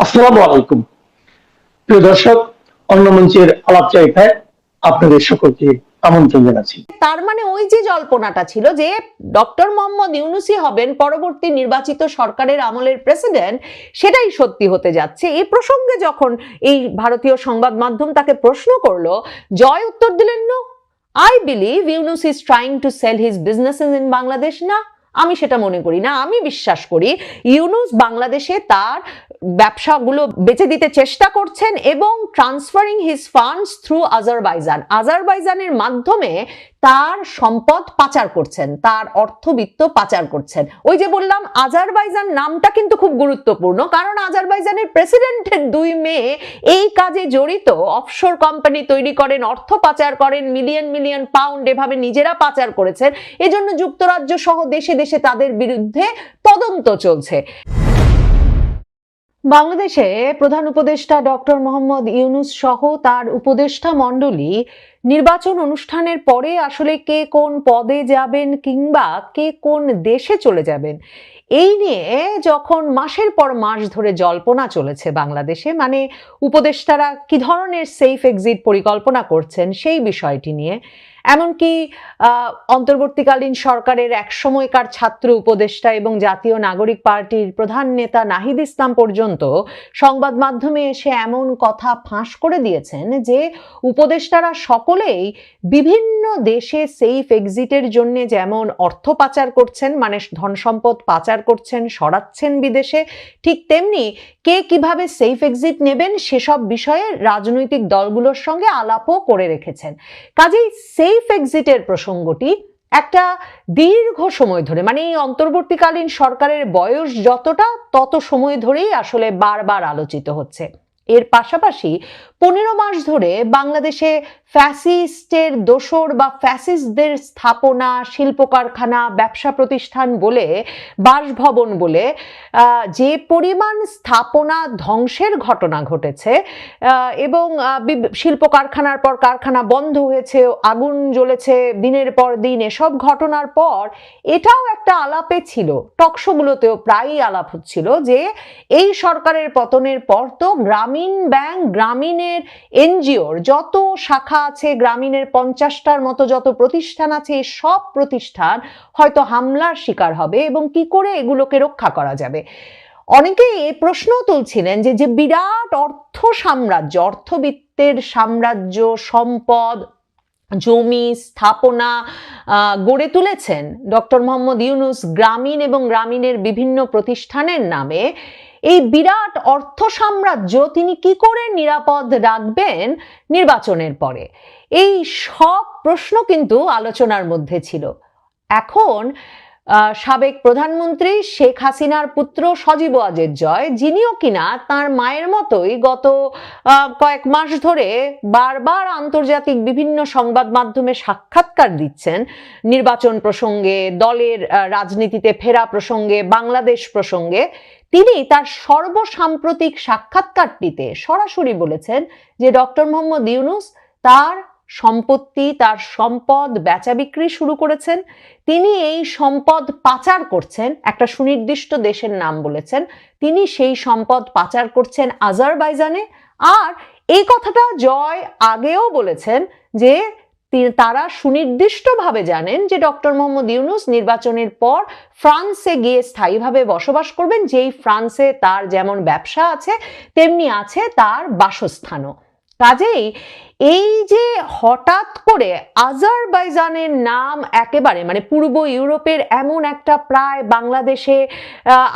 আসসালামু আলাইকুম। প্রিয় দর্শক, অন্য মঞ্চের আলাপচারিতায় আপনাদের সকলকে আমন্ত্রণ জানাচ্ছি। তার মানে ওই যে জল্পনাটা ছিল যে ডক্টর মোহাম্মদ ইউনূসই হবেন পরবর্তী নির্বাচিত সরকারের আমলের প্রেসিডেন্ট, সেটাই সত্যি হতে যাচ্ছে। এই প্রসঙ্গে যখন এই ভারতীয় সংবাদ মাধ্যম তাকে প্রশ্ন করলো, জয় উত্তর দিলেন, no, I believe Yunus is trying to sell his businesses in Bangladesh. না, আমি সেটা মনে করি না। আমি বিশ্বাস করি ইউনূস বাংলাদেশে তার ব্যবসাগুলো বেচে দিতে চেষ্টা করছেন এবং ট্রান্সফারিং হিজ ফান্ডস থ্রু আজারবাইজানের মাধ্যমে তার সম্পদ পাচার করছেন, তার অর্থবিত্ত পাচার করছেন। ওই যে বললাম, আজারবাইজান নামটা কিন্তু খুব গুরুত্বপূর্ণ, কারণ আজারবাইজানের প্রেসিডেন্টের 2 মেয়ে এই কাজে জড়িত। অফশোর কোম্পানি তৈরি করেন, অর্থ পাচার করেন, মিলিয়ন মিলিয়ন পাউন্ড এভাবে নিজেরা পাচার করেছেন। এজন্য যুক্তরাজ্য সহ দেশে দেশে তাদের বিরুদ্ধে তদন্ত চলছে। বাংলাদেশে প্রধান উপদেষ্টা ডক্টর মোহাম্মদ ইউনূস সহ তার উপদেষ্টা মণ্ডলী নির্বাচন অনুষ্ঠানের পরে আসলে কে কোন পদে যাবেন কিংবা কে কোন দেশে চলে যাবেন, এই নিয়ে যখন মাসের পর মাস ধরে জল্পনা চলেছে বাংলাদেশে, মানে উপদেষ্টারা কি ধরনের সেফ এক্সিট পরিকল্পনা করছেন সেই বিষয়টি নিয়ে, এমনকি অন্তর্বর্তীকালীন সরকারের একসময়কার ছাত্র উপদেষ্টা এবং জাতীয় নাগরিক পার্টির প্রধান নেতা নাহিদ ইসলাম পর্যন্ত সংবাদ মাধ্যমে এসে এমন কথা ফাঁস করে দিয়েছেন যে উপদেষ্টারা সকলেই বিভিন্ন দেশে সেফ এক্সিটের জন্য যেমন অর্থ পাচার করছেন, মানে ধন সম্পদ পাচার করছেন, সরাচ্ছেন বিদেশে, ঠিক তেমনি কে কিভাবে সেফ এক্সিট নেবেন সেসব বিষয়ে রাজনৈতিক দলগুলোর সঙ্গে আলাপও করে রেখেছেন। কাজেই সেফ এক্সিটের প্রসঙ্গটি একটা দীর্ঘ সময় ধরে, মানে এই অন্তর্বর্তীকালীন সরকারের বয়স যতটা তত সময় ধরেই আসলে বারবার আলোচিত হচ্ছে। এর পাশাপাশি 15 মাস ধরে বাংলাদেশে ফ্যাসিস্টের দোসর বা ফ্যাসিস্টদের স্থাপনা, শিল্প কারখানা, ব্যবসা প্রতিষ্ঠান বলে, বাসভবন বলে যে পরিমাণ স্থাপনা ধ্বংসের ঘটনা ঘটেছে এবং শিল্প কারখানার পর কারখানা বন্ধ হয়েছে, আগুন জ্বলেছে দিনের পর দিন, এসব ঘটনার পর এটাও একটা আলাপে ছিল, টকশোগুলোতেও প্রায়ই আলাপ হচ্ছিল যে এই সরকারের পতনের পর তো গ্রামীণ ব্যাংক, গ্রামীণের এনজিওর যত শাখা আছে, গ্রামীণের 50টার মতো যত প্রতিষ্ঠান আছে, সব প্রতিষ্ঠান হয়তো হামলার শিকার হবে এবং কি করে এগুলোকে রক্ষা করা যাবে। অনেকে এই প্রশ্ন তুলছিলেন যে যে বিরাট অর্থ সাম্রাজ্য, অর্থবিত্তের সাম্রাজ্য, সম্পদ, জমি, স্থাপনা গড়ে তুলেছেন ডক্টর মোহাম্মদ ইউনূস গ্রামীণ এবং গ্রামীণের বিভিন্ন প্রতিষ্ঠানের নামে, এই বিরাট অর্থ সাম্রাজ্য তিনি কি করে নিরাপদ রাখবেন নির্বাচনের পরে, এই সব প্রশ্ন কিন্তু আলোচনার মধ্যে ছিল। এখন সাবেক প্রধানমন্ত্রী শেখ হাসিনার পুত্র সজীব ওয়াজেদ জয়, যিনিও কিনা তার মায়ের মতোই গত কয়েক মাস ধরে বারবার আন্তর্জাতিক বিভিন্ন সংবাদ মাধ্যমে সাক্ষাৎকার দিচ্ছেন নির্বাচন প্রসঙ্গে, দলের রাজনীতিতে ফেরা প্রসঙ্গে, বাংলাদেশ প্রসঙ্গে, তিনি তার সর্বসাম্প্রতিক সাক্ষাৎকারটিতে সরাসরি বলেছেন যে ডক্টর মোহাম্মদ ইউনূস তার সম্পত্তি, তার সম্পদ বেচা বিক্রি শুরু করেছেন। তিনি এই সম্পদ পাচার করছেন, একটা সুনির্দিষ্ট দেশের নাম বলেছেন, তিনি সেই সম্পদ পাচার করছেন আজারবাইজানে। আর এই কথাটা জয় আগেও বলেছেন যে তারা সুনির্দিষ্টভাবে জানেন যে ডক্টর মোহাম্মদ ইউনূস নির্বাচনের পর ফ্রান্সে গিয়ে স্থায়ীভাবে বসবাস করবেন, যেই ফ্রান্সে তার যেমন ব্যবসা আছে তেমনি আছে তার বাসস্থানও। কাজেই এই যে হঠাৎ করে আজারবাইজানের নাম একেবারে, মানে পূর্ব ইউরোপের এমন একটা, প্রায় বাংলাদেশে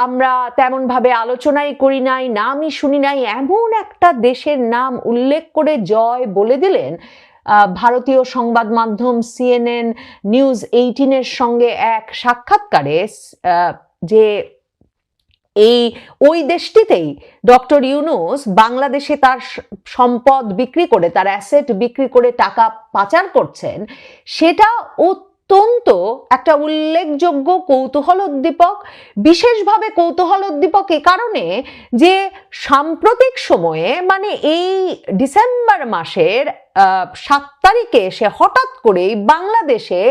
আমরা তেমন ভাবে আলোচনাই করি নাই, নামই শুনি নাই, এমন একটা দেশের নাম উল্লেখ করে জয় বলে দিলেন ভারতীয় সংবাদ মাধ্যম CNN নিউজ 18-এর সঙ্গে এক সাক্ষাৎকারে যে ওই দেশটিতেই ডক্টর ইউনূস বাংলাদেশে তার সম্পদ বিক্রি করে, তার অ্যাসেট বিক্রি করে টাকা পাচার করছেন, সেটা অত্যন্ত একটা উল্লেখযোগ্য কৌতূহলোদ্দীপক। বিশেষভাবে কৌতূহলোদ্দীপক এ কারণে যে সাম্প্রতিক সময়ে মানে এই ডিসেম্বর মাসের 7 তারিখে এসে হঠাৎ করেই বাংলাদেশে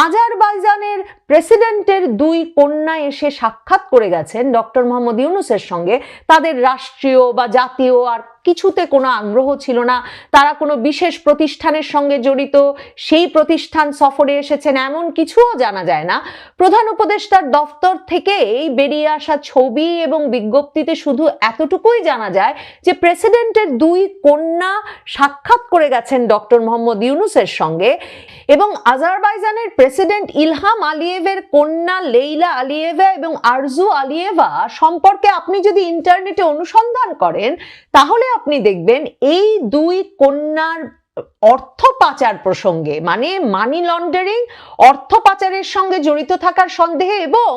আজারবাইজানের প্রেসিডেন্টের 2 কন্যা এসে সাক্ষাৎ করে গেছেন ডক্টর মোহাম্মদ ইউনূসের সঙ্গে। তাদের রাষ্ট্রীয় বা জাতীয় আর কিছুতে কোনো আগ্রহ ছিল না, তারা কোনো বিশেষ প্রতিষ্ঠানের সঙ্গে জড়িত, সেই প্রতিষ্ঠান সফরে এসেছেন এমন কিছুও জানা যায় না। প্রধান উপদেষ্টার দফতর থেকেই বেরিয়ে আসা ছবি এবং বিজ্ঞপ্তিতে শুধু এতটুকুই জানা যায় যে প্রেসিডেন্টের 2 কন্যা সাক্ষাৎ করে গেছেন ডক্টর মোহাম্মদ ইউনূসের সঙ্গে এবং আজারবাইজানের প্রেসিডেন্ট ইলহাম আলিয়েভের কন্যা লেইলা আলিয়েভা এবং আরজু আলিয়েভা সম্পর্কে আপনি যদি ইন্টারনেটে অনুসন্ধান করেন তাহলে আপনি দেখবেন এই 2 কন্যার অর্থ পাচার প্রসঙ্গে মানে মানি লন্ডারিং, অর্থ পাচারের সঙ্গে জড়িত থাকার সন্দেহে এবং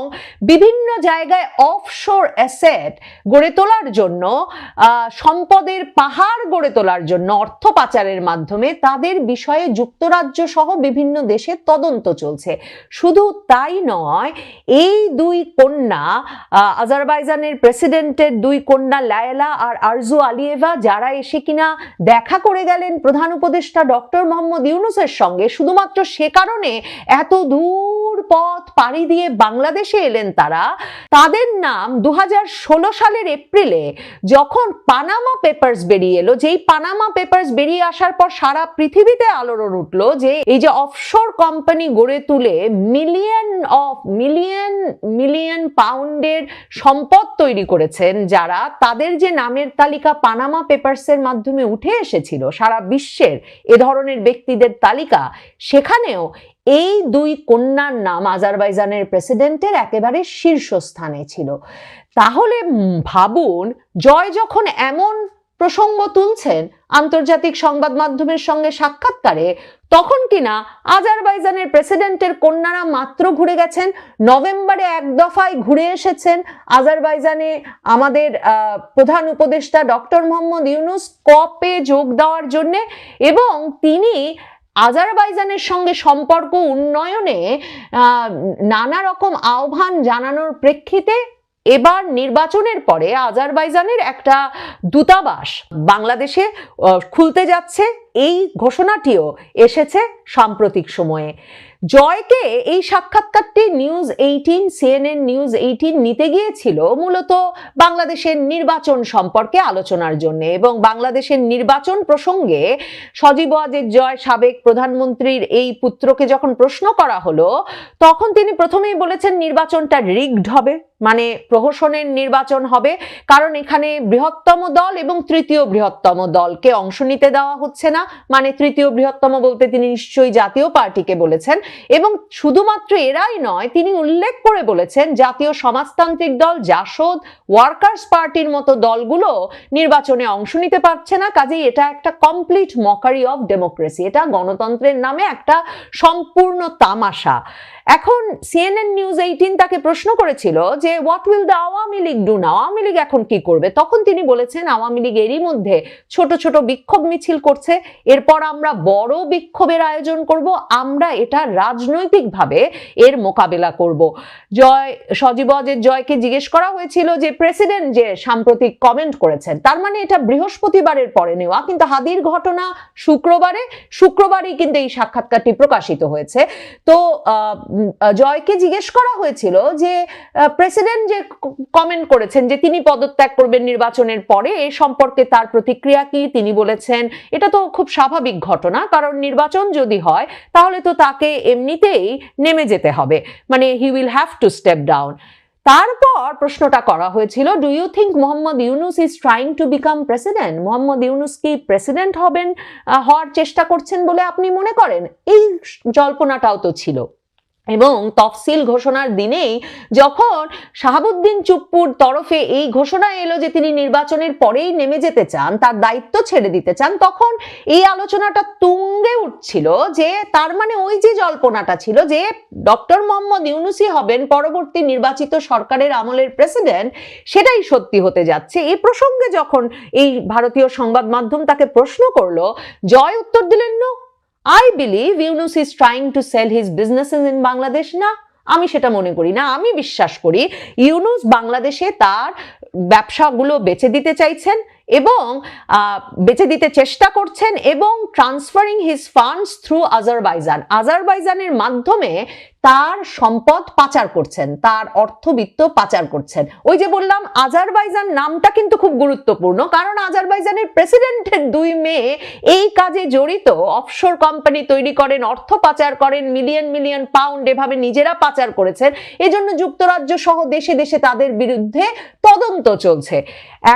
বিভিন্ন জায়গায় অফশোর অ্যাসেট গড়ে তোলার জন্য, সম্পদের পাহাড় গড়ে তোলার জন্য অর্থ পাচারের মাধ্যমে তাদের বিষয়ে যুক্তরাজ্য সহ বিভিন্ন দেশে তদন্ত চলছে। শুধু তাই নয়, এই 2 কন্যা আজারবাইজানের প্রেসিডেন্টের 2 কন্যা লায়লা আর আরজু আলিয়েভা যারা এসে কিনা দেখা করে গেলেন প্রধান উপদেষ্টা ডক্টর মোহাম্মদ ইউনূসের সঙ্গে, শুধুমাত্র সে কারণে এত দূর পথ পাড়ি দিয়ে বাংলাদেশে এলেন তারা, তাদের নাম 2016 সালের এপ্রিলে যখন পানামা পেপারস বেরিয়ে এলো, যেই পানামা পেপারস বেরিয়ে আসার পর সারা পৃথিবীতে আলোড়ন উঠলো যে এই যে অফশোর কোম্পানি গড়ে তুলে মিলিয়ন পাউন্ডের সম্পদ তৈরি করেছেন যারা, তাদের যে নামের তালিকা পানামা পেপারসের মাধ্যমে উঠে এসেছিল সারা বিশ্বের এ ধরনের ব্যক্তিদের তালিকা, সেখানেও এই 2 কন্যার নাম আজারবাইজানের প্রেসিডেন্টের একেবারে শীর্ষস্থানে ছিল। তাহলে ভাবুন, জয় যখন এমন প্রসঙ্গ তুলছেন আন্তর্জাতিক সংবাদ মাধ্যমের সঙ্গে সাক্ষাৎকারে, তখন কিনা আজারবাইজানের প্রেসিডেন্টের কন্যারা মাত্র ঘুরে গেছেন, নভেম্বরে এক দফায় ঘুরে এসেছেন আজারবাইজানে আমাদের প্রধান উপদেষ্টা ডক্টর মোহাম্মদ ইউনূস কপে যোগ দেওয়ার জন্য, এবং তিনি আজারবাইজানের সঙ্গে সম্পর্ক উন্নয়নে নানা রকম আহ্বান জানানোর প্রেক্ষিতে এবার নির্বাচনের পরে আজারবাইজানের একটা দূতাবাস বাংলাদেশে খুলতে যাচ্ছে, এই ঘোষণাটিও এসেছে সাম্প্রতিক সময়ে। জয়কে এই সাক্ষাৎকারটি CNN নিউজ 18 নিতে গিয়েছিল মূলত বাংলাদেশের নির্বাচন সম্পর্কে আলোচনার জন্য, এবং বাংলাদেশের নির্বাচন প্রসঙ্গে সজীব ওয়াজেদ জয় সাবেক প্রধানমন্ত্রীর এই পুত্রকে যখন প্রশ্ন করা হলো তখন তিনি প্রথমেই বলেছেন নির্বাচনটা রিগড হবে, মানে প্রহসনের নির্বাচন হবে, কারণ এখানে বৃহত্তম দল এবং তৃতীয় বৃহত্তম দলকে অংশ নিতে দেওয়া হচ্ছে না, মানে তৃতীয় বৃহত্তম বলতে তিনি নিশ্চয়ই জাতীয় পার্টিকে বলেছেন, এবং শুধুমাত্র এরাই নয়, তিনি উল্লেখ করে বলেছেন জাতীয় সমাজতান্ত্রিক দল, জাসদ, ওয়ার্কার্স পার্টির মতো দলগুলো নির্বাচনে অংশ নিতে পারছে না, কাজেই এটা একটা কমপ্লিট মকারি অফ ডেমোক্রেসি, এটা গণতন্ত্রের নামে একটা সম্পূর্ণ তামাশা। এখন CNN নিউজ 18 তাকে প্রশ্ন করেছিল যে what will the Awami League do now, Awami League এখন কি করবে? তখন তিনি বলেছেন আওয়ামী লীগ এরই মধ্যে ছোট ছোট বিক্ষোভ মিছিল করছে, এরপর আমরা বড় বিক্ষোভের আয়োজন করব, আমরা এটা রাজনৈতিকভাবে এর মোকাবেলা করব। সজীব ওয়াজেদ জয়কে জিজ্ঞেস করা হয়েছিল যে প্রেসিডেন্ট যে সাম্প্রতিক কমেন্ট করেছেন তার মানে এটা বৃহস্পতিবারের পরে নেওয়া, কিন্তু হাদির ঘটনা শুক্রবারই কিন্তু এই সাক্ষাৎকারটি প্রকাশিত হয়েছে। তো জয়কে জিজ্ঞেস করা হয়েছিল যে প্রেসিডেন্ট যে কমেন্ট করেছেন যে তিনি পদত্যাগ করবেন নির্বাচনের পরে, এ সম্পর্কে তার প্রতিক্রিয়া কি? তিনি বলেছেন এটা তো খুব স্বাভাবিক ঘটনা, কারণ নির্বাচন যদি হয় তাহলে তো তাকে এমনিতেই নেমে যেতে হবে, মানে he will have to step down. তারপর প্রশ্নটা করা হয়েছিল do you think Mohammad Yunus is trying to become president, Mohammad Yunus কি প্রেসিডেন্ট হওয়ার চেষ্টা করছেন বলে আপনি মনে করেন? এই জল্পনাটাও তো ছিল। এবং তফসিল ঘোষণার দিনেই যখন শাহাবুদ্দিন চুপ্পুর তরফে এই ঘোষণা এলো যে তিনি নির্বাচনের পরেই নেমে যেতে চান, তার দায়িত্ব ছেড়ে দিতে চান, তখন এই আলোচনাটা তুঙ্গে উঠছিল যে তার মানে ওই যে জল্পনাটা ছিল যে ডক্টর মোহাম্মদ ইউনূসই হবেন পরবর্তী নির্বাচিত সরকারের আমলের প্রেসিডেন্ট, সেটাই সত্যি হতে যাচ্ছে। এই প্রসঙ্গে যখন এই ভারতীয় সংবাদ মাধ্যম তাকে প্রশ্ন করলো, জয় উত্তর দিলেন no, I believe Yunus is trying to sell his businesses in Bangladesh. না, আমি সেটা মনে করি না। আমি বিশ্বাস করি ইউনূস বাংলাদেশে তার ব্যবসাগুলো বেচে দিতে চাইছেন এবং বেচে দিতে চেষ্টা করছেন এবং ট্রান্সফারিং হিজ ফান্ডস থ্রু আজারবাইজানের মাধ্যমে তার সম্পদ পাচার করছেন, তার অর্থবিত্ত পাচার করছেন। ওই যে বললাম আজারবাইজান নামটা কিন্তু খুব গুরুত্বপূর্ণ, কারণ আজারবাইজানের প্রেসিডেন্টের 2 মেয়ে এই কাজে জড়িত, অফশোর কোম্পানি তৈরি করেন, অর্থ পাচার করেন, মিলিয়ন মিলিয়ন পাউন্ড এভাবে নিজেরা পাচার করেছেন। এজন্য যুক্তরাজ্য সহ দেশে দেশে তাদের বিরুদ্ধে তদন্ত চলছে।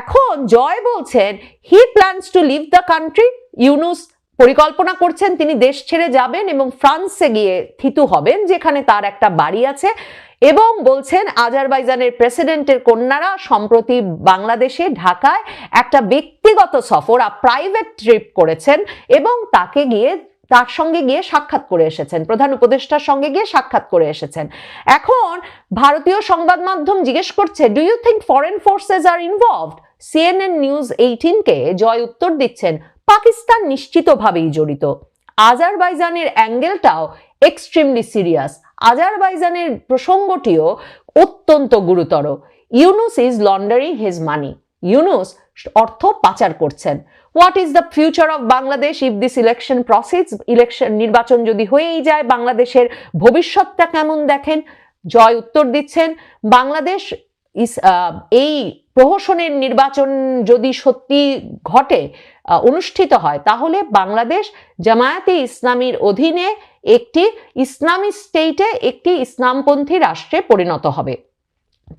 এখন জয় বলছেন he plans to leave the country. Yunus পরিকল্পনা করছেন তিনি দেশ ছেড়ে যাবেন এবং ফ্রান্সে গিয়ে থিতু হবেন, যেখানে তার একটা বাড়ি আছে, এবং বলছেন আজারবাইজানের প্রেসিডেন্টের কন্যারা সম্প্রতি বাংলাদেশে ঢাকায় একটা ব্যক্তিগত সফর, প্রাইভেট ট্রিপ করেছেন এবং তার সঙ্গে গিয়ে সাক্ষাৎ করে এসেছেন, প্রধান উপদেষ্টার সঙ্গে গিয়ে সাক্ষাৎ করে এসেছেন। এখন ভারতীয় সংবাদ মাধ্যম জিজ্ঞেস করছে, do you think foreign forces are involved? CNN news 18-কে জয় উত্তর দিচ্ছেন, পাকিস্তান নিশ্চিতভাবেই জড়িত। আজারবাইজানের অ্যাঙ্গেলটাও এক্সট্রিমলি সিরিয়াস, আজারবাইজানের প্রসঙ্গটিও অত্যন্ত গুরুতর। ইউনুস ইজ লন্ডারিং হিজ মানি, ইউনুস অর্থ পাচার করছেন। What is the future of Bangladesh if this election proceeds? নির্বাচন যদি হয়েই যায়, বাংলাদেশের ভবিষ্যৎটা কেমন দেখেন? জয় উত্তর দিচ্ছেন, বাংলাদেশ এই প্রহসনের নির্বাচন যদি সত্যি ঘটে, অনুষ্ঠিত হয়, তাহলে বাংলাদেশ জামায়াতে ইসলামীর অধীনে একটি ইসলামী স্টেটে, একটি ইসলামপন্থী রাষ্ট্রে পরিণত হবে।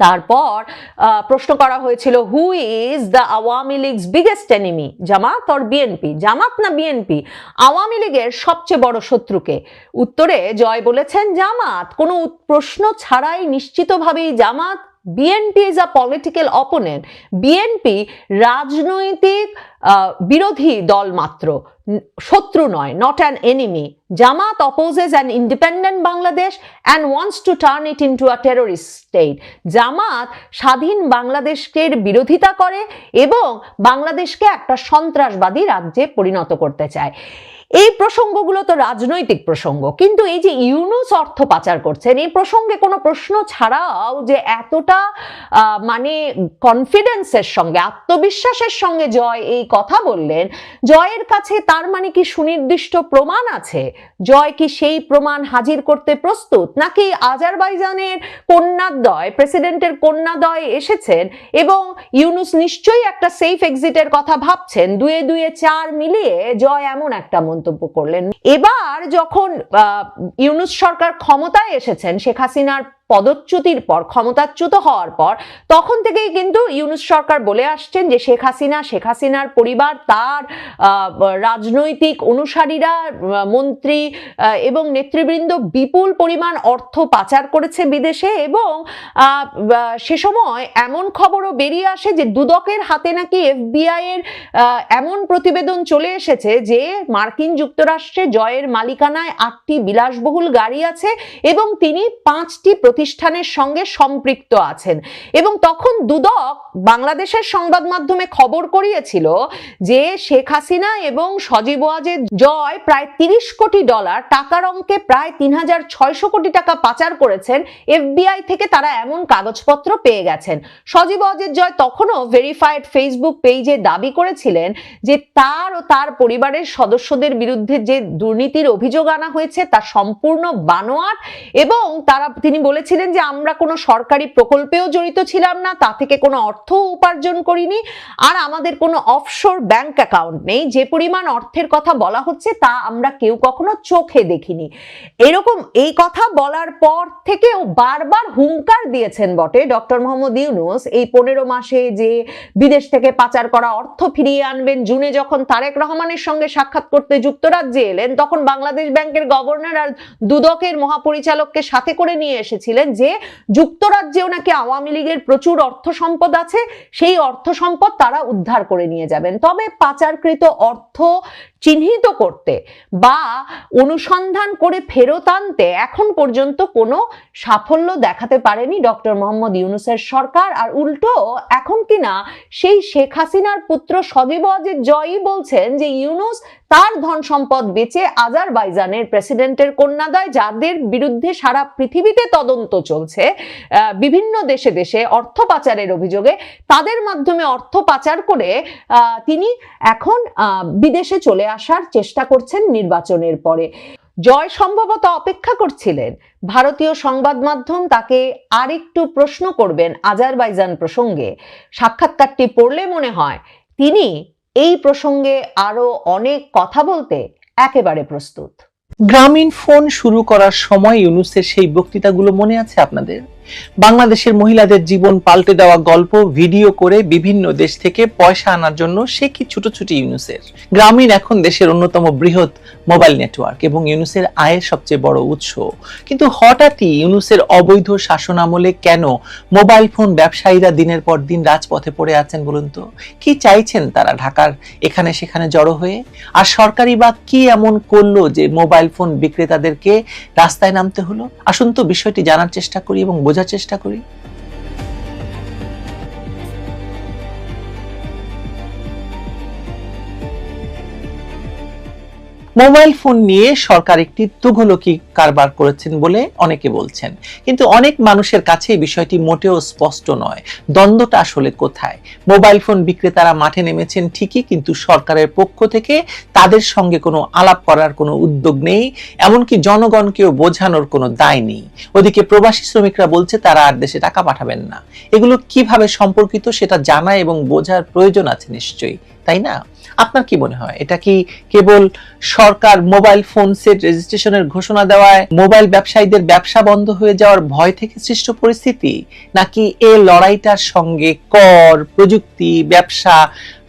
তারপর প্রশ্ন করা হয়েছিল, who is the Awami League's biggest enemy, Jamaat or BNP? Jamaat না বিএনপি আওয়ামী লীগের সবচেয়ে বড় শত্রুকে? উত্তরে জয় বলেছেন জামাত, কোনো প্রশ্ন ছাড়াই নিশ্চিতভাবেই Jamaat. BNP is a political opponent, BNP রাজনৈতিক বিরোধী দল মাত্র, শত্রু নয়, not an enemy. Jamaat opposes an independent Bangladesh and wants to turn it into a terrorist state. জামাত স্বাধীন বাংলাদেশের বিরোধিতা করে এবং বাংলাদেশকে একটা সন্ত্রাসবাদী রাজ্যে পরিণত করতে চায়। এই প্রসঙ্গগুলো তো রাজনৈতিক প্রসঙ্গ, কিন্তু এই যে ইউনুস অর্থ পাচার করছেন, এই প্রসঙ্গে কোনো প্রশ্ন ছাড়াও যে এতটা মানে কনফিডেন্সের সঙ্গে, আত্মবিশ্বাসের সঙ্গে জয় এই কথা বললেন, জয়ের কাছে তার মানে কি সুনির্দিষ্ট প্রমাণ আছে? জয় কি সেই প্রমাণ হাজির করতে প্রস্তুত, নাকি আজারবাইজানের কন্যাদ্বয়, প্রেসিডেন্টের কন্যাদ্বয় এসেছেন এবং ইউনুস নিশ্চয়ই একটা সেফ এক্সিটের কথা ভাবছেন? 2-2 4 মিলিয়ে জয় এমন একটা মন্তব্য করলেন। এবার যখন ইউনুস সরকার ক্ষমতায় এসেছেন, শেখ হাসিনার পদচ্যুতির পর, ক্ষমতাচ্যুত হওয়ার পর, তখন থেকেই কিন্তু ইউনুস সরকার বলে আসছেন যে শেখ হাসিনার পরিবার, তার রাজনৈতিক অনুসারীরা, মন্ত্রী এবং নেতৃবৃন্দ বিপুল পরিমাণ অর্থ পাচার করেছে বিদেশে। এবং সে সময় এমন খবরও বেরিয়ে আসে যে দুদকের হাতে নাকি FBI এর এমন প্রতিবেদন চলে এসেছে যে মার্কিন যুক্তরাষ্ট্রে জয়ের মালিকানায় 8টি বিলাসবহুল গাড়ি আছে এবং তিনি 5টি প্রতিষ্ঠানের সঙ্গে সম্পৃক্ত আছেন। এবং তখন দুদক বাংলাদেশের সংবাদ মাধ্যমে খবর করিয়েছিল যে শেখ হাসিনা এবং সজীব ওয়াজেদ জয় প্রায় $30 কোটি, টাকার অঙ্কে প্রায় 3600 কোটি টাকা পাচার করেছেন। FBI থেকে তারা এমন কাগজপত্র পেয়ে গেছেন। সজীব ওয়াজেদ জয় তখনও ভেরিফাইড ফেসবুক পেজে দাবি করেছিলেন যে তার ও তার পরিবারের সদস্যদের বিরুদ্ধে যে দুর্নীতির অভিযোগ আনা হয়েছে তা সম্পূর্ণ বানোয়াট, এবং তিনি বলেছিলেন যে আমরা কোনো সরকারি প্রকল্পেও জড়িত ছিলাম না, তা থেকে কোনো অর্থ উপার্জন করিনি, আর আমাদের কোনো অফশোর ব্যাংক অ্যাকাউন্ট নেই, যে পরিমাণ অর্থের কথা বলা হচ্ছে তা আমরা কেউ কখনো চোখে দেখিনি। এরকম এই কথা বলার পর থেকেও বারবার হুঙ্কার দিয়েছেন বটে ডক্টর মোহাম্মদ ইউনুস, এই 15 মাসে যে বিদেশ থেকে পাচার করা অর্থ ফিরিয়ে আনবেন। জুনে যখন তারেক রহমানের সঙ্গে সাক্ষাৎ করতে যুক্তরাজ্যে এলেন, তখন বাংলাদেশ ব্যাংকের গভর্নর আর দুদকের মহাপরিচালককে সাথে করে নিয়ে এসেছিলেন যে যুক্তরাজ্যেও নাকি আওয়ামী লীগের প্রচুর অর্থ সম্পদ আছে, সেই অর্থ সম্পদ তারা উদ্ধার করে নিয়ে যাবেন। তবে পাচারকৃত অর্থ চিহ্নিত করতে বা অনুসন্ধান করে ফেরত আনতে এখন পর্যন্ত কোনো সাফল্য দেখাতে পারেনি ডক্টর মোহাম্মদ ইউনূসের সরকার। আর উল্টো এখন কিনা সেই শেখ হাসিনার পুত্র সজীব ওয়াজেদ জয়ই বলছেন যে ইউনূস তার ধন সম্পদ বেচে আজারবাইজানের প্রেসিডেন্টের কন্যা দেয়, যাদের বিরুদ্ধে সারা পৃথিবীতে তদন্ত চলছে বিভিন্ন দেশে দেশে অর্থ পাচারের অভিযোগে, তাদের মাধ্যমে অর্থ পাচার করে তিনি এখন বিদেশে চলে আসার চেষ্টা করছেন নির্বাচনের পরে। জয় সম্ভবত অপেক্ষা করছিলেন ভারতীয় সংবাদ মাধ্যম তাকে আরেকটু প্রশ্ন করবেন আজারবাইজান প্রসঙ্গে। সাক্ষাৎকারটি পড়লে মনে হয় তিনি এই প্রসঙ্গে আরো অনেক কথা বলতে একেবারে প্রস্তুত। গ্রামীণ ফোন শুরু করার সময় ইউনূসের সেই বক্তৃতাগুলো মনে আছে আপনাদের? বাংলাদেশের মহিলাদের জীবন পাল্টে দেওয়া গল্প ভিডিও করে বিভিন্ন দেশ থেকে পয়সা আনার জন্য সে কি ছুটোছুটি ইউনূসের। গ্রামীণ এখন দেশের অন্যতম বৃহৎ মোবাইল নেটওয়ার্ক এবং ইউনূসের আয়ের সবচেয়ে বড় উৎস। কিন্তু হঠাৎই ইউনূসের অবৈধ শাসন আমলে কেন মোবাইল ফোন ব্যবসায়ীরা দিনের পর দিন রাজপথে পড়ে আছেন বলুন তো? কি চাইছেন তারা ঢাকার এখানে সেখানে জড়ো হয়ে? আর সরকারি বা কি এমন করলো যে মোবাইল ফোন বিক্রেতাদেরকে রাস্তায় নামতে হলো? আসুন তো বিষয়টি জানার চেষ্টা করি এবং বোঝার চেষ্টা করি। মোবাইল ফোন নিয়ে সরকার একটি তুঘলকি কারবার করেছেন বলে অনেকে বলছেন, কিন্তু অনেক মানুষের কাছে এই বিষয়টি মোটেও স্পষ্ট নয়। দ্বন্দ্বটা আসলে কোথায়? মোবাইল ফোন বিক্রেতারা মাঠে নেমেছেন ঠিকই, কিন্তু সরকারের পক্ষ থেকে তাদের সঙ্গে কোনো আলাপ করার কোনো উদ্যোগ নেই, এমনকি জনগণকেও বোঝানোর কোনো দায় নেই। ওদিকে প্রবাসী শ্রমিকরা বলছে তারা আর দেশে টাকা পাঠাবেন না। এগুলো কিভাবে সম্পর্কিত সেটা জানা এবং বোঝার প্রয়োজন আছে নিশ্চয়ই, তাই না? আপনার কি মনে হয়, এটা কি কেবল সরকার মোবাইল ফোন সেট রেজিস্ট্রেশনের ঘোষণা দেওয়ায় মোবাইল ব্যবসায়ীদের ব্যবসা বন্ধ হয়ে যাওয়ার ভয় থেকে সৃষ্ট পরিস্থিতি, নাকি এই লড়াইটার সঙ্গে কর, প্রযুক্তি, ব্যবসা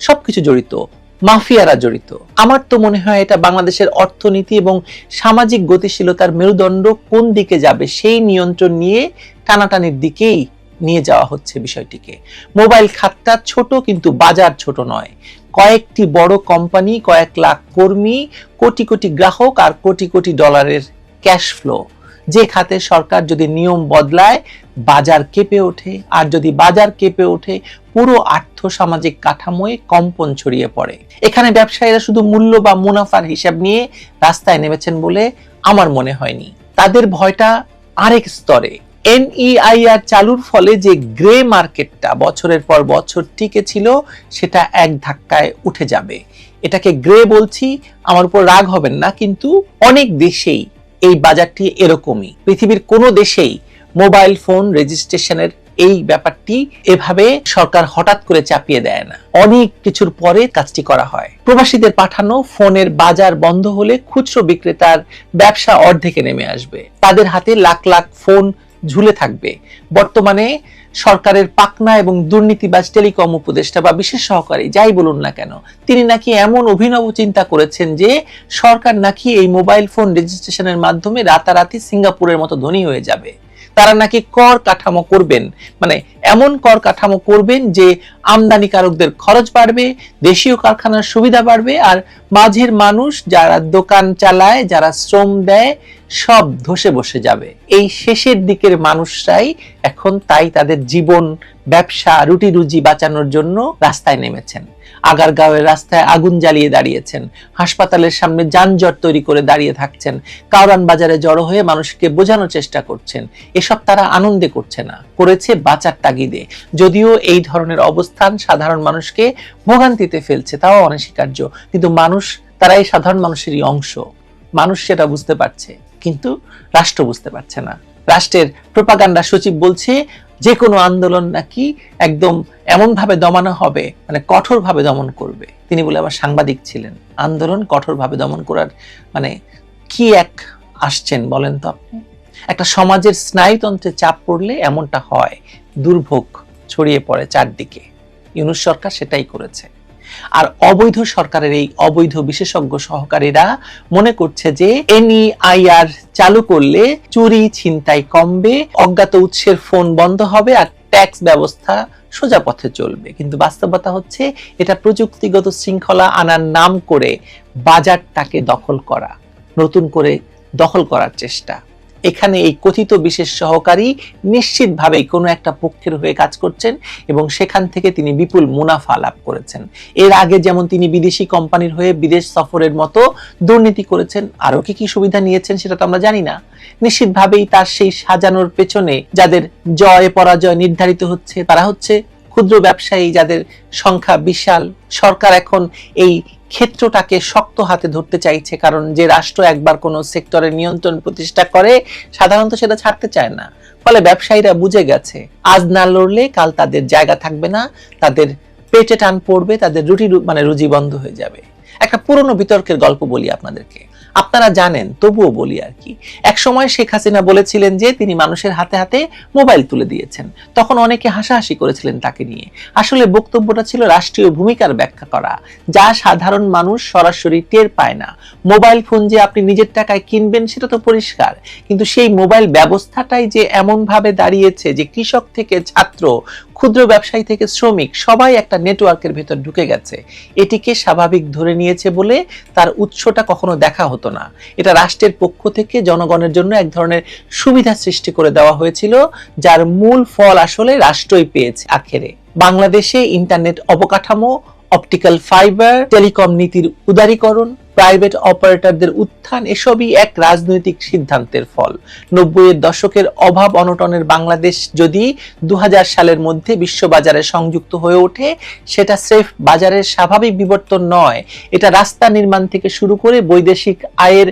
সবকিছু জড়িত, মাফিয়ারা জড়িত? আমার তো মনে হয় এটা বাংলাদেশের অর্থনীতি এবং সামাজিক গতিশীলতার মেরুদণ্ড কোন দিকে যাবে সেই নিয়ন্ত্রণ নিয়ে টানাটানির দিকেই নিয়ে যাওয়া হচ্ছে বিষয়টিকে। মোবাইল খাতটা ছোট, কিন্তু বাজার ছোট নয়। কয়েকটি বড় কোম্পানি, কয়েক লাখ কর্মী, কোটি কোটি গ্রাহক আর কোটি কোটি ডলারের ক্যাশ ফ্লো। যে খাতে সরকার যদি নিয়ম বদলায় বাজার কেঁপে ওঠে, আর যদি বাজার কেঁপে ওঠে পুরো আর্থ সামাজিক কাঠামোয় কম্পন ছড়িয়ে পড়ে। এখানে ব্যবসায়ীরা শুধু মূল্য বা মুনাফার হিসাব নিয়ে রাস্তায় নেমেছেন বলে আমার মনে হয়নি। তাদের ভয়টা আরেক স্তরে। NEIR চালুর ফলে যে গ্রে মার্কেটটা বছরের পর বছর টিকে ছিল সেটা এক ধাক্কায় উঠে যাবে। এটাকে গ্রে বলছি, আমার উপর রাগ হবেন না, কিন্তু অনেক দেশেই এই বাজারটি এরকমই। পৃথিবীর কোনো দেশেই মোবাইল ফোন রেজিস্ট্রেশনের এই ব্যাপারটি এভাবে সরকার হঠাৎ করে চাপিয়ে দেয় না, অনেক কিছুর পরে কাজটি করা হয়। প্রবাসীদের পাঠানো ফোনের বাজার বন্ধ হলে খুচরো বিক্রেতার ব্যবসা অর্ধেকে নেমে আসবে। তাদের হাতে লাখ লাখ ফোন ঝুলে থাকবে। বর্তমানে সরকারের পাকনা এবং দুর্নীতিবাজ টেলিকম উপদেষ্টা বা বিশেষ সহকারী যাই বলুন না কেন, তিনি নাকি এমন অভিনব চিন্তা করেছেন যে সরকার নাকি এই মোবাইল ফোন রেজিস্ট্রেশনের মাধ্যমে রাতারাতি সিঙ্গাপুরের মতো ধনী হয়ে যাবে। তারা নাকি কর কাঠামো করবেন, মানে এমন কর কাঠামো করবেন যে আমদানিকারকদের খরচ বাড়বে, দেশীয় কারখানার সুবিধা বাড়বে, আর মাঝের মানুষ যারা দোকান চালায়, যারা শ্রম দেয়, সব ধসে বসে যাবে। এই শেষের দিকের মানুষরাই এখন তাই তাদের জীবন, ব্যবসা, রুটি রুজি বাঁচানোর জন্য রাস্তায় নেমেছেন। আগারগাঁওয়ের রাস্তায় আগুন জ্বালিয়ে দাঁড়িয়েছেন, হাসপাতালের সামনে যানজট তৈরি করে দাঁড়িয়ে থাকছেন, কাউরান বাজারে জড়ো হয়ে মানুষকে বোঝানোর চেষ্টা করছেন। এসব তারা আনন্দে করছে না, করেছে বাঁচার তাগিদে। যদিও এই ধরনের অবস্থান সাধারণ মানুষকে ভোগান্তিতে ফেলছে, তাও অনস্বীকার্য, কিন্তু মানুষ, তারা এই সাধারণ মানুষেরই অংশ। মানুষ সেটা বুঝতে পারছে, কিন্তু রাষ্ট্র বুঝতে পারছে না। রাষ্ট্রের প্রোপাগান্ডা সচিব বলছে যে কোনো আন্দোলন নাকি একদম এমন ভাবে দমানো হবে, মানে কঠোর ভাবে দমন করবে। তিনি বলে আবার সাংবাদিক ছিলেন। আন্দোলন কঠোর ভাবে দমন করার মানে কি এক আসছেন বলেন তো আপনি? একটা সমাজের স্নায়ুতন্ত্রে চাপ পড়লে এমনটা হয়, দুর্ভোগ ছড়িয়ে পড়ে চারদিকে। ইউনূস সরকার সেটাই করেছে। আর অবৈধ সরকারের এই অবৈধ বিশেষজ্ঞ সহকারীরা মনে করছে যে NEIR চালু করলে চুরি ছিনতাই কমবে, অজ্ঞাত উৎসের ফোন বন্ধ হবে, আর ট্যাক্স ব্যবস্থা সোজা পথে চলবে। কিন্তু বাস্তবতা হচ্ছে এটা প্রযুক্তিগত শৃঙ্খলা আনার নাম করে বাজারটাকে দখল করা, নতুন করে দখল করার চেষ্টা। এখানে এই কথিত বিশেষ সহকারী নিশ্চিতভাবে কোনো একটা পক্ষের হয়ে কাজ করছেন এবং সেখান থেকে তিনি বিপুল মুনাফা লাভ করেছেন। এর আগে যেমন তিনি বিদেশি কোম্পানির হয়ে বিদেশ সফরের মতো দুর্নীতি করেছেন, আরো কি কি সুবিধা নিয়েছেন সেটা তো আমরা জানি না। নিশ্চিতভাবেই তার সেই সাজানোর পেছনে যাদের জয় পরাজয় নির্ধারিত হচ্ছে তারা হচ্ছে ক্ষুদ্র ব্যবসায়ী, যাদের সংখ্যা বিশাল। সরকার এখন এই ক্ষেত্রটাকে শক্ত হাতে ধরতে চাইছে, কারণ যে রাষ্ট্র একবার কোনো সেক্টরের নিয়ন্ত্রণ প্রতিষ্ঠা করে সাধারণত সেটা ছাড়তে চায় না। ফলে ব্যবসায়ীরা বুঝে গেছে আজ না লড়লে কাল তাদের জায়গা থাকবে না, তাদের পেটে টান পড়বে, তাদের রুজি বন্ধ হয়ে যাবে। একটা পুরনো বিতর্কের গল্প বলি আপনাদেরকে, আপনারা জানেন তবুও বলি আর কি। এক সময় শেখ হাসিনা বলেছিলেন যে তিনি মানুষের হাতে হাতে মোবাইল তুলে দিয়েছেন, তখন অনেকে হাসাহাসি করেছিলেন তাকে নিয়ে। আসলে বক্তব্যটা ছিল রাষ্ট্রীয় ভূমিকার ব্যাখ্যা করা, যা সাধারণ মানুষ সরাসরি টের পায় না। মোবাইল ফোন যে আপনি নিজের টাকায় কিনবেন সেটা তো পরিষ্কার, কিন্তু সেই মোবাইল ব্যবস্থাটাই যে এমন ভাবে দাঁড়িয়েছে যে কৃষক থেকে ছাত্র, ক্ষুদ্র ব্যবসায়ী থেকে শ্রমিক সবাই একটা নেটওয়ার্কের ভেতর ঢুকে গেছে। এটিকে স্বাভাবিক ধরে নিয়েছে বলে তার উৎসটা কখনো দেখা হতো না। এটা রাষ্ট্রের পক্ষ থেকে জনগণের জন্য এক ধরনের সুবিধা সৃষ্টি করে দেওয়া হয়েছিল, যার মূল ফল আসলে রাষ্ট্রই পেয়েছে আখেরে। বাংলাদেশে ইন্টারনেট অবকাঠামো, অপটিক্যাল ফাইবার, টেলিকম নীতির উদারীকরণ, প্রাইভেট অপারেটরদের উত্থান এসবই এক রাজনৈতিক সিদ্ধান্তের ফল। 90-এর দশকের অভাব অনটনের বাংলাদেশ যদি 2000 সালের মধ্যে বিশ্ববাজারে সংযুক্ত হয়ে ওঠে, সেটা স্রেফ বাজারের স্বাভাবিক বিবর্তন নয়, এটা রাস্তা নির্মাণ থেকে শুরু করে বৈদেশিক আয়ের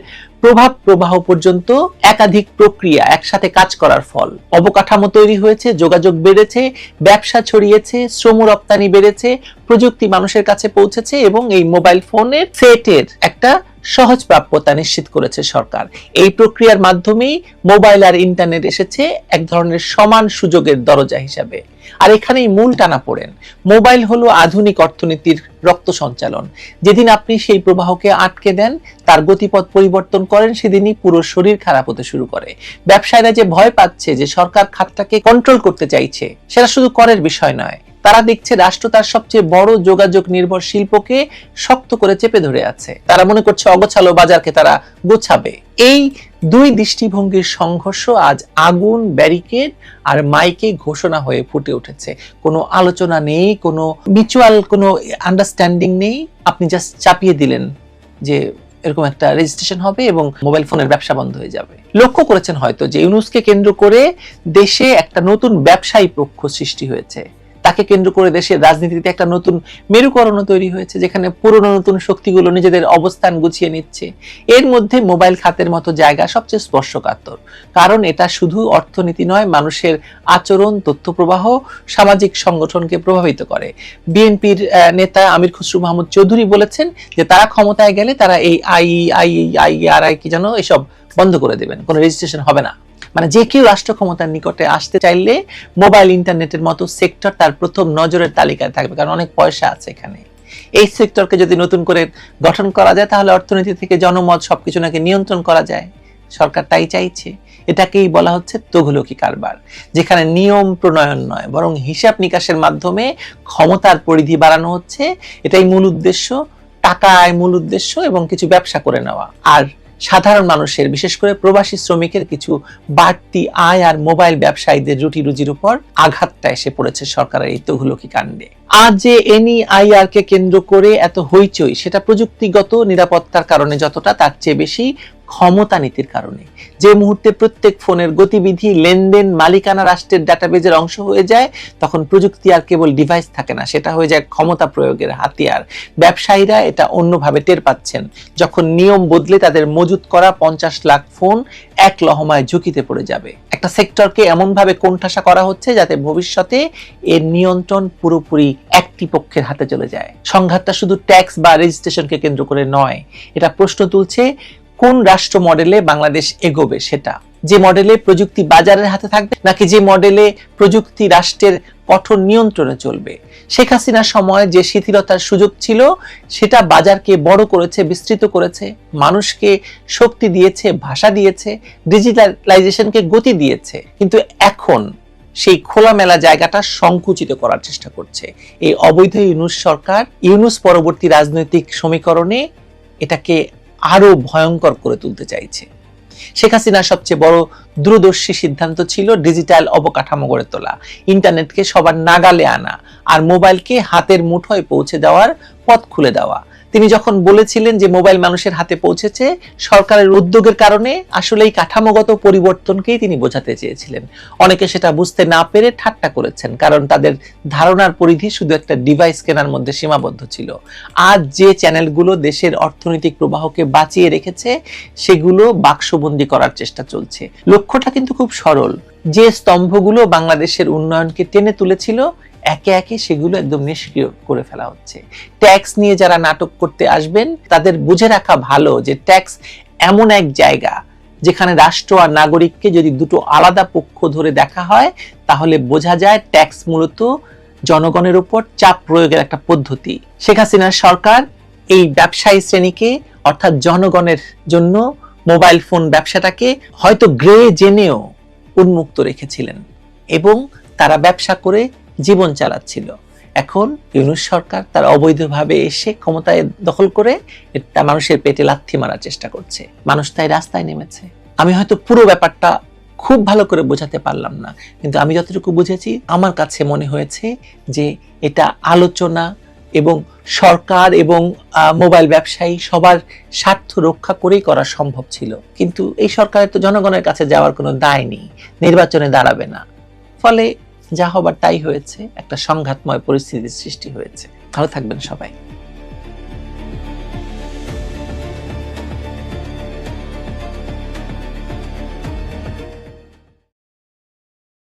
প্রবাহ পর্যন্ত একাধিক প্রক্রিয়া একসাথে কাজ করার ফল। অবকাঠামো তৈরি হয়েছে, যোগাযোগ বেড়েছে, ব্যবসা ছড়িয়েছে, শ্রম রপ্তানি বেড়েছে, প্রযুক্তি মানুষের কাছে পৌঁছেছে এবং এই মোবাইল ফোনের সেটের একটা সহজ প্রাপ্যতা নিশ্চিত করেছে সরকার। এই প্রক্রিয়ার মাধ্যমেই মোবাইল আর ইন্টারনেট এসেছে এক ধরনের সমান সুযোগের দরজা হিসাবে। আর এখানেই মূল টানা পড়েন। মোবাইল হলো আধুনিক অর্থনীতির রক্ত সঞ্চালন। যেদিন আপনি সেই প্রবাহকে আটকে দেন, তার গতিপথ পরিবর্তন করেন, সেদিনই পুরো শরীর খারাপ হতে শুরু করে। ব্যবসায়ীরা যে ভয় পাচ্ছে যে সরকার খাতটাকে কন্ট্রোল করতে চাইছে, সেটা শুধু করের বিষয় নয়, তারা দেখছে রাষ্ট্র তার সবচেয়ে বড় যোগাযোগ নির্ভর শিল্পকে শক্ত করে চেপে ধরে আছে। তারা মনে করছে অগোছালো বাজারকে তারা গোছাবে। এই দুই দৃষ্টিভঙ্গির সংঘর্ষ আজ আগুন, ব্যারিকেড আর মাইকে ঘোষণা হয়ে ফুটে উঠেছে। কোনো আলোচনা নেই, কোনো মিউচুয়াল কোনো আন্ডারস্ট্যান্ডিং নেই। আপনি জাস্ট চাপিয়ে দিলেন যে এরকম একটা রেজিস্ট্রেশন হবে এবং মোবাইল ফোনের ব্যবসা বন্ধ হয়ে যাবে। লক্ষ্য করেছেন হয়তো যে ইউনূসকে কেন্দ্র করে দেশে একটা নতুন ব্যবসায়ী পক্ষ সৃষ্টি হয়েছে। তাকে কেন্দ্র করে দেশের রাজনীতিতে একটা নতুন মেরুকরণ তৈরি হয়েছে, যেখানে পুরনো নতুন শক্তিগুলো নিজেদের অবস্থান গুছিয়ে নিচ্ছে। এর মধ্যে মোবাইল খাতের মতো জায়গা সবচেয়ে স্পর্শকাতর, কারণ এটা শুধু অর্থনীতি নয়, মানুষের আচরণ, তথ্য প্রবাহ, সামাজিক সংগঠনকে প্রভাবিত করে। বিএনপির নেতা আমির খসরু মাহমুদ চৌধুরী বলেছেন যে তারা ক্ষমতায় গেলে তারা এই আই কি যেন এসব বন্ধ করে দেবেন, কোনো রেজিস্ট্রেশন হবে না। মানে যে কেউ রাষ্ট্র ক্ষমতার নিকটে আসতে চাইলে মোবাইল ইন্টারনেটের মতো সেক্টর তার প্রথম নজরের তালিকায় থাকবে, কারণ অনেক পয়সা আছে এখানে। এই সেক্টরকে যদি নতুন করে গঠন করা যায়, তাহলে অর্থনীতি থেকে জনমত সবকিছু নাকি নিয়ন্ত্রণ করা যায়। সরকার তাই চাইছে। এটাকেই বলা হচ্ছে তঘুলকি কারবার, যেখানে নিয়ম প্রণয়ন নয় বরং হিসাব নিকাশের মাধ্যমে ক্ষমতার পরিধি বাড়ানো হচ্ছে। এটাই মূল উদ্দেশ্য, টাকা আয় মূল উদ্দেশ্য এবং কিছু ব্যবসা করে নেওয়া। আর সাধারণ মানুষের, বিশেষ করে প্রবাসী শ্রমিকের কিছু বাড়তি আয় আর মোবাইল ব্যবসায়ীদের রুটি রুজির উপর আঘাতটা এসে পড়েছে সরকারের এই তঘুলকি কাণ্ডে। আজ যে এনইআইআর কে কেন্দ্র করে এত হইচই, সেটা প্রযুক্তিগত নিরাপত্তার কারণে যতটা, তার চেয়ে বেশি ক্ষমতা নীতির কারণে। যে মুহূর্তে প্রত্যেক ফোনের গতিবিধি, লেনদেন মালিকানা রাষ্ট্রের ডাটাবেজের অংশ হয়ে যায়, তখন প্রযুক্তি আর কেবল ডিভাইস থাকে না, সেটা হয়ে যায় ক্ষমতা প্রয়োগের হাতিয়ার। ব্যবসায়ীরা এটা অন্যভাবে টের পাচ্ছেন, যখন নিয়ম বদলে তাদের মজুত করা 50 লাখ ফোন এক লহমায় ঝুঁকিতে পড়ে যাবে। একটা সেক্টরকে এমনভাবে কোণঠাসা করা হচ্ছে যাতে ভবিষ্যতে এর নিয়ন্ত্রণ পুরোপুরি একটি পক্ষের হাতে চলে যায়। সংঘাতটা শুধু ট্যাক্স বা রেজিস্ট্রেশনকে কেন্দ্র করে নয়, এটা প্রশ্ন তুলছে কোন রাষ্ট্র মডেলে বাংলাদেশ এগোবে, সেটা যে মডেলে প্রযুক্তি বাজারের হাতে থাকবে নাকি যে মডেলে প্রযুক্তি রাষ্ট্রের কঠোর নিয়ন্ত্রণে চলবে। শেখ হাসিনার সময় যে শিথিলতার সুযোগ ছিল, সেটা বাজারকে বড় করেছে, বিস্তৃত করেছে, মানুষকে শক্তি দিয়েছে, ভাষা দিয়েছে, ডিজিটালাইজেশনকে গতি দিয়েছে। কিন্তু এখন সেই খোলামেলা জায়গাটা সংকুচিত করার চেষ্টা করছে। এই অবৈধ ইউনূস সরকার ইউনূস পরবর্তী রাজনৈতিক সমীকরণে এটাকে আরো ভয়ঙ্কর করে তুলতে চাইছে। শেখ হাসিনার সবচেয়ে বড় দূরদর্শী সিদ্ধান্ত ছিল ডিজিটাল অবকাঠামো গড়ে তোলা, ইন্টারনেটকে সবার নাগালে আনা, আর মোবাইলকে হাতের মুঠোয় পৌঁছে দেওয়ার পথ খুলে দেওয়া। তিনি যখন বলেছিলেন যে মোবাইল মানুষের হাতে পৌঁছেছে, সরকারের উদ্যোগের কারণে আসলে এই কাঠামোগত পরিবর্তনকেই তিনি বোঝাতে চেয়েছিলেন। অনেকে সেটা বুঝতে না পেরে ঠাট্টা করেছেন, কারণ তাদের ধারণার পরিধি শুধু একটা ডিভাইস কেনার মধ্যে সীমাবদ্ধ ছিল। আজ যে চ্যানেলগুলো দেশের অর্থনৈতিক প্রবাহকে বাঁচিয়ে রেখেছে, সেগুলো বাক্সবন্দি করার চেষ্টা চলছে। লক্ষ্যটা কিন্তু খুব সরল। যে স্তম্ভগুলো বাংলাদেশের উন্নয়নকে টেনে তুলেছিল, একে একে সেগুলো একদম নিষ্ক্রিয় করে ফেলা হচ্ছে। ট্যাক্স নিয়ে যারা নাটক করতে আসবেন, তাদের বুঝে রাখা ভালো যে ট্যাক্স এমন এক জায়গা যেখানে রাষ্ট্র আর নাগরিককে যদি দুটো আলাদা পক্ষ ধরে দেখা হয়, তাহলে বোঝা যায় ট্যাক্স মূলত জনগণের উপর চাপ প্রয়োগের একটা পদ্ধতি। শেখ হাসিনার সরকার এই ব্যবসায়ী শ্রেণীকে, অর্থাৎ জনগণের জন্য মোবাইল ফোন ব্যবসাটাকে হয়তো গ্রে জেনেও উন্মুক্ত রেখেছিলেন এবং তারা ব্যবসা করে জীবন চালাচ্ছিল। এখন ইউনূস সরকার তার অবৈধভাবে এসে ক্ষমতায় দখল করে এটা মানুষের পেটে লাথি মারার চেষ্টা করছে। মানুষ তাই রাস্তায় নেমেছে। আমি হয়তো পুরো ব্যাপারটা খুব ভালো করে বোঝাতে পারলাম না, কিন্তু আমি যতটুকু বুঝেছি, আমার কাছে মনে হয়েছে যে এটা আলোচনা এবং সরকার এবং মোবাইল ব্যবসায়ী সবার স্বার্থ রক্ষা করেই করা সম্ভব ছিল। কিন্তু এই সরকারের তো জনগণের কাছে যাওয়ার কোনো দায় নেই, নির্বাচনে দাঁড়াবে না, ফলে যা হবার তাই হয়েছে। একটা সংঘাতময় পরিস্থিতির সৃষ্টি হয়েছে। ভালো থাকবেন সবাই।